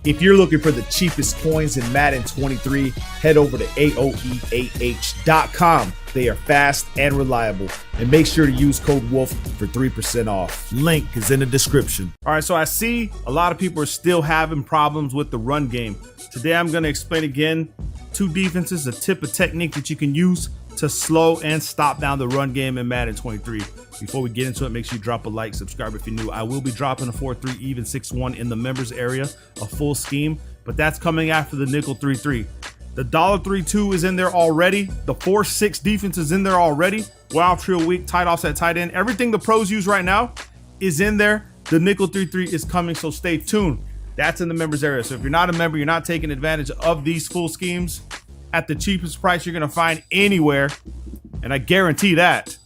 If you're looking for the cheapest coins in Madden 23, head over to AOEAH.com. They are fast and reliable. And make sure to use code WOLF for 3% off. Link is in the description. All right, so I see a lot of people are still having problems with the run game. Today I'm going to explain again 2 defenses, a tip, a technique that you can use to slow and stop down the run game in Madden 23. Before we get into it, make sure you drop a like, subscribe if you're new. I will be dropping a 4-3 even 6-1 in the members area, a full scheme, but that's coming after the nickel 3-3. The $3-2 is in there already. The 4-6 defense is in there already. Wild trio weak, tight offset, tight end. Everything the pros use right now is in there. The nickel 3-3 is coming, so stay tuned. That's in the members area. So if you're not a member, you're not taking advantage of these full schemes at the cheapest price you're gonna find anywhere, and I guarantee that.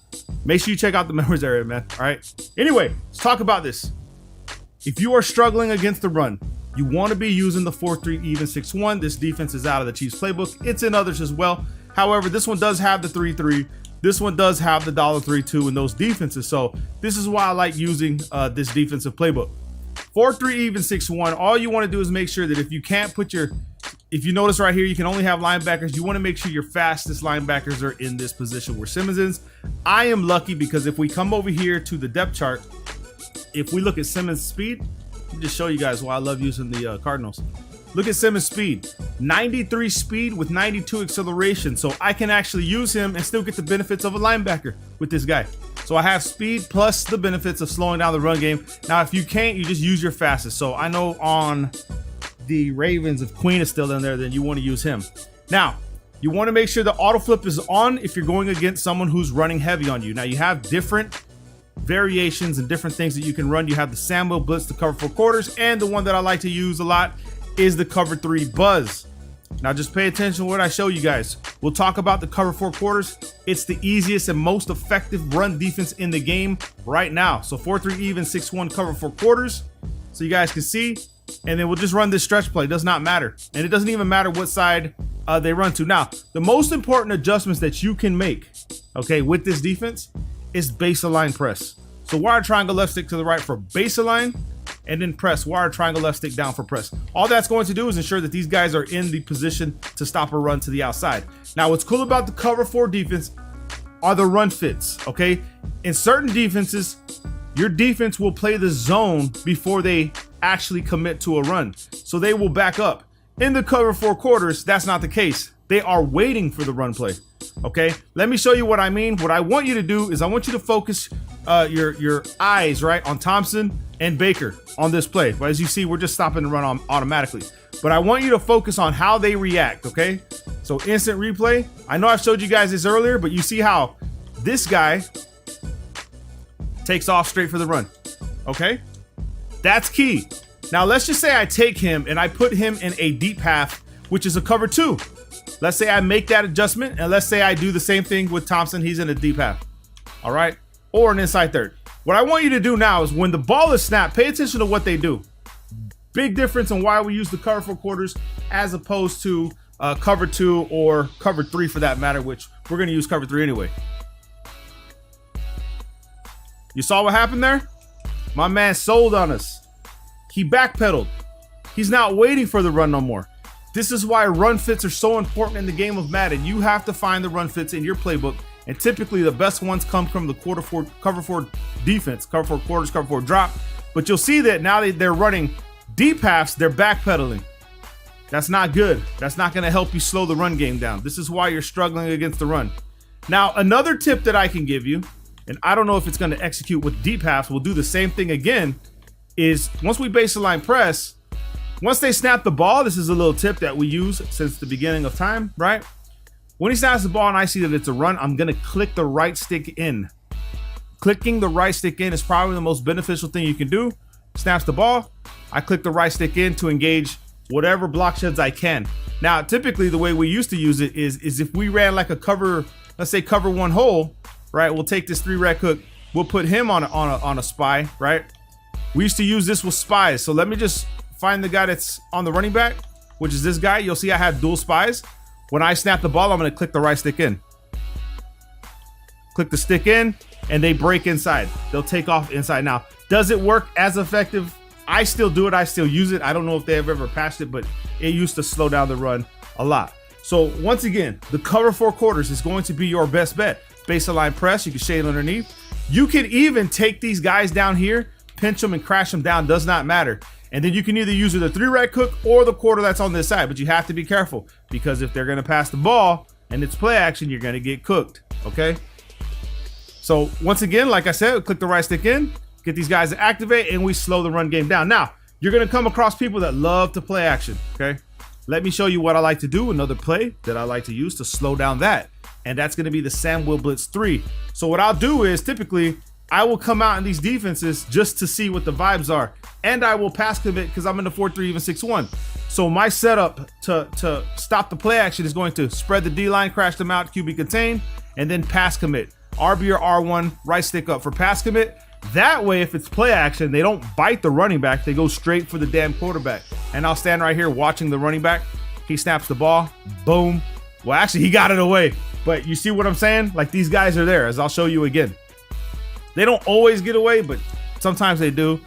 Make sure you check out the members area, man. All right. Anyway, let's talk about this. If you are struggling against the run, you want to be using the 4-3 even 6-1. This defense is out of the Chiefs playbook. It's in others as well. However, this one does have the 3-3. This one does have the $3-2 in those defenses. So this is why I like using this defensive playbook. 4-3 even 6-1. All you want to do is make sure that if you can't put your, if you notice right here, you can only have linebackers. You want to make sure your fastest linebackers are in this position where Simmons is. I am lucky because if we come over here to the depth chart, if we look at Simmons' speed, let me just show you guys why I love using the Cardinals. Look at Simmons' speed, 93 speed with 92 acceleration. So I can actually use him and still get the benefits of a linebacker with this guy. So I have speed plus the benefits of slowing down the run game. Now, if you can't, you just use your fastest. So I know on the Ravens, if Queen is still in there, then you want to use him. Now, you want to make sure the auto flip is on if you're going against someone who's running heavy on you. Now, you have different variations and different things that you can run. You have the Samuel Blitz, the cover 4 quarters, and the one that I like to use a lot is the cover 3 buzz. Now, just pay attention to what I show you guys. We'll talk about the cover 4 quarters. It's the easiest and most effective run defense in the game right now. So 4-3 even 6-1 cover 4 quarters, so you guys can see. And then we'll just run this stretch play. It does not matter. And it doesn't even matter what side they run to. Now, the most important adjustments that you can make, okay, with this defense is base align press. So wire triangle left stick to the right for base align, and then press wire triangle left stick down for press. All that's going to do is ensure that these guys are in the position to stop a run to the outside. Now, what's cool about the cover 4 defense are the run fits, okay? In certain defenses, your defense will play the zone before they actually commit to a run. So they will back up. In the cover 4 quarters, that's not the case. They are waiting for the run play. Okay, let me show you what I mean. What I want you to do is I want you to focus your eyes right on Thompson and Baker on this play. But as you see, we're just stopping the run automatically. But I want you to focus on how they react, okay? So instant replay. I know I've showed you guys this earlier, but you see how this guy takes off straight for the run, okay? That's key. Now, let's just say I take him and I put him in a deep half, which is a cover 2. Let's say I make that adjustment, and let's say I do the same thing with Thompson. He's in a deep half, all right? Or an inside third. What I want you to do now is when the ball is snapped, pay attention to what they do. Big difference in why we use the cover 4 quarters as opposed to cover 2 or cover 3 for that matter, which we're going to use cover 3 anyway. You saw what happened there? My man sold on us. He backpedaled. He's not waiting for the run no more. This is why run fits are so important in the game of Madden. You have to find the run fits in your playbook, and typically the best ones come from the cover 4 defense, cover 4 quarters, cover 4 drop. But you'll see that now they're running deep halves, they're backpedaling. That's not good. That's not going to help you slow the run game down. This is why you're struggling against the run. Now, another tip that I can give you, and I don't know if it's going to execute with deep halves, we'll do the same thing again, is once we baseline press, once they snap the ball, this is a little tip that we use since the beginning of time, right? When he snaps the ball and I see that it's a run, I'm going to click the right stick in. Clicking the right stick in is probably the most beneficial thing you can do. Snaps the ball, I click the right stick in to engage whatever block sheds I can. Now, typically the way we used to use it is if we ran like a cover, let's say cover 1 hole, right? We'll take this 3 rec hook, we'll put him on a spy, right? We used to use this with spies. So let me just find the guy that's on the running back, which is this guy. You'll see I have dual spies. When I snap the ball, I'm going to click the right stick in. Click the stick in, and they break inside. They'll take off inside. Now, does it work as effective I still do it. I still use it. I don't know if they have ever patched it, but it used to slow down the run a lot. So once again, the cover 4 quarters is going to be your best bet. Baseline press, you can shade underneath. You can even take these guys down here, pinch them and crash them down, does not matter. And then you can either use the 3-right cook or the quarter that's on this side, but you have to be careful because if they're gonna pass the ball and it's play action, you're gonna get cooked, okay? So once again, like I said, click the right stick in, get these guys to activate, and we slow the run game down. Now, you're gonna come across people that love to play action, okay? Let me show you what I like to do, another play that I like to use to slow down that. And that's gonna be the Sam Will Blitz 3. So what I'll do is typically, I will come out in these defenses just to see what the vibes are. And I will pass commit because I'm in the 4-3, even 6-1. So my setup to stop the play action is going to spread the D-line, crash them out, QB contain, and then pass commit. RB or R1, right stick up for pass commit. That way, if it's play action, they don't bite the running back. They go straight for the damn quarterback. And I'll stand right here watching the running back. He snaps the ball. Boom. Well, actually, he got it away. But you see what I'm saying? Like, these guys are there, as I'll show you again. They don't always get away, but sometimes they do.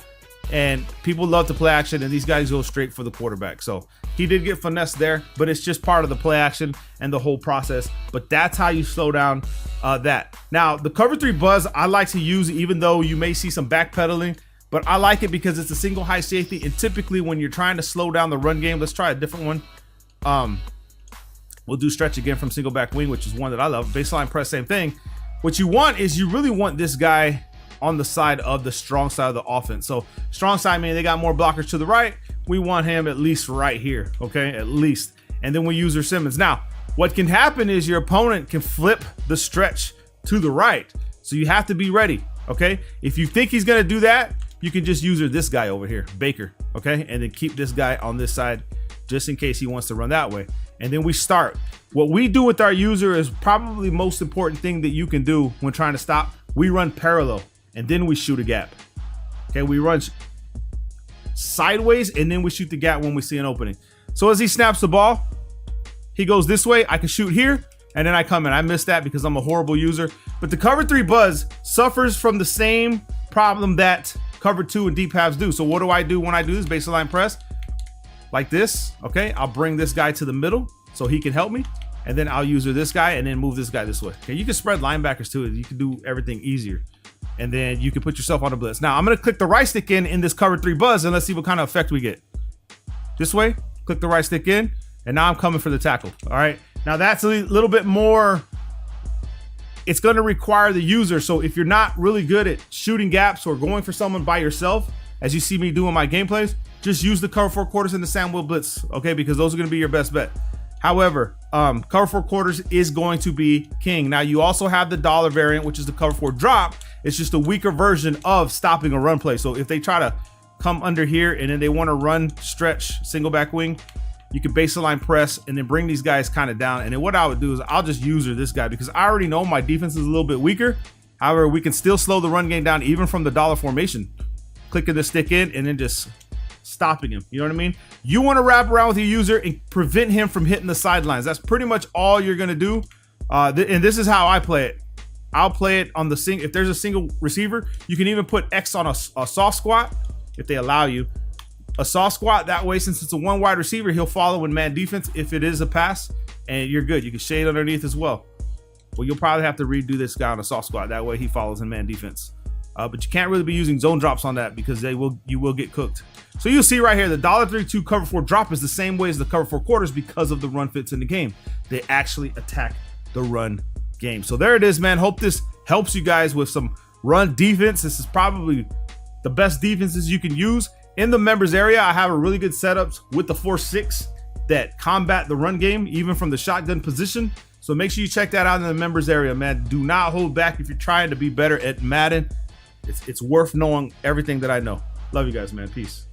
And people love to play action, and these guys go straight for the quarterback. So he did get finessed there, but it's just part of the play action and the whole process. But that's how you slow down that. Now, the cover 3 buzz, I like to use, even though you may see some backpedaling, but I like it because it's a single high safety. And typically when you're trying to slow down the run game, let's try a different one. We'll do stretch again from single back wing, which is one that I love. Baseline press, same thing. What you want is you really want this guy on the side of the strong side of the offense. So strong side meaning they got more blockers to the right. We want him at least right here, okay? At least. And then we use our Simmons. Now, what can happen is your opponent can flip the stretch to the right. So you have to be ready, okay? If you think he's gonna do that, you can just use this guy over here, Baker, okay? And then keep this guy on this side just in case he wants to run that way. And then we start. What we do with our user is probably the most important thing that you can do when trying to stop. We run parallel. And then we shoot a gap. Okay, we run sideways and then we shoot the gap when we see an opening. So as he snaps the ball, he goes this way. I can shoot here and then I come in. I missed that because I'm a horrible user. But the cover 3 buzz suffers from the same problem that cover 2 and deep halves do. So what do I do when I do this baseline press? Like this, okay? I'll bring this guy to the middle so he can help me. And then I'll use this guy and then move this guy this way. Okay, you can spread linebackers too. You can do everything easier. And then you can put yourself on the blitz. Now I'm gonna click the right stick in this cover 3 buzz and let's see what kind of effect we get. This way, click the right stick in, and now I'm coming for the tackle, all right? Now that's a little bit more, it's gonna require the user. So if you're not really good at shooting gaps or going for someone by yourself, as you see me doing my gameplays, just use the cover 4 quarters and the Sam Will Blitz, okay? Because those are gonna be your best bet. However, cover 4 quarters is going to be king. Now you also have the dollar variant, which is the cover 4 drop. It's just a weaker version of stopping a run play. So if they try to come under here and then they want to run, stretch, single back wing, you can baseline press and then bring these guys kind of down. And then what I would do is I'll just user this guy because I already know my defense is a little bit weaker. However, we can still slow the run game down even from the dollar formation. Clicking the stick in and then just stopping him. You know what I mean? You want to wrap around with your user and prevent him from hitting the sidelines. That's pretty much all you're going to do. And this is how I play it. I'll play it on the single. If there's a single receiver, you can even put X on a soft squat if they allow you. A soft squat, that way, since it's a 1 wide receiver, he'll follow in man defense if it is a pass, and you're good. You can shade underneath as well. Well, you'll probably have to redo this guy on a soft squat. That way he follows in man defense. But you can't really be using zone drops on that because you will get cooked. So you'll see right here, the $3.2 cover 4 drop is the same way as the cover 4 quarters because of the run fits in the game. They actually attack the run game. So there it is, man. Hope this helps you guys with some run defense. This is probably the best defenses you can use. In the members area, I have a really good setups with the 4-6 that combat the run game, even from the shotgun position. So make sure you check that out in the members area, man. Do not hold back if you're trying to be better at Madden. It's worth knowing everything that I know. Love you guys, man. Peace.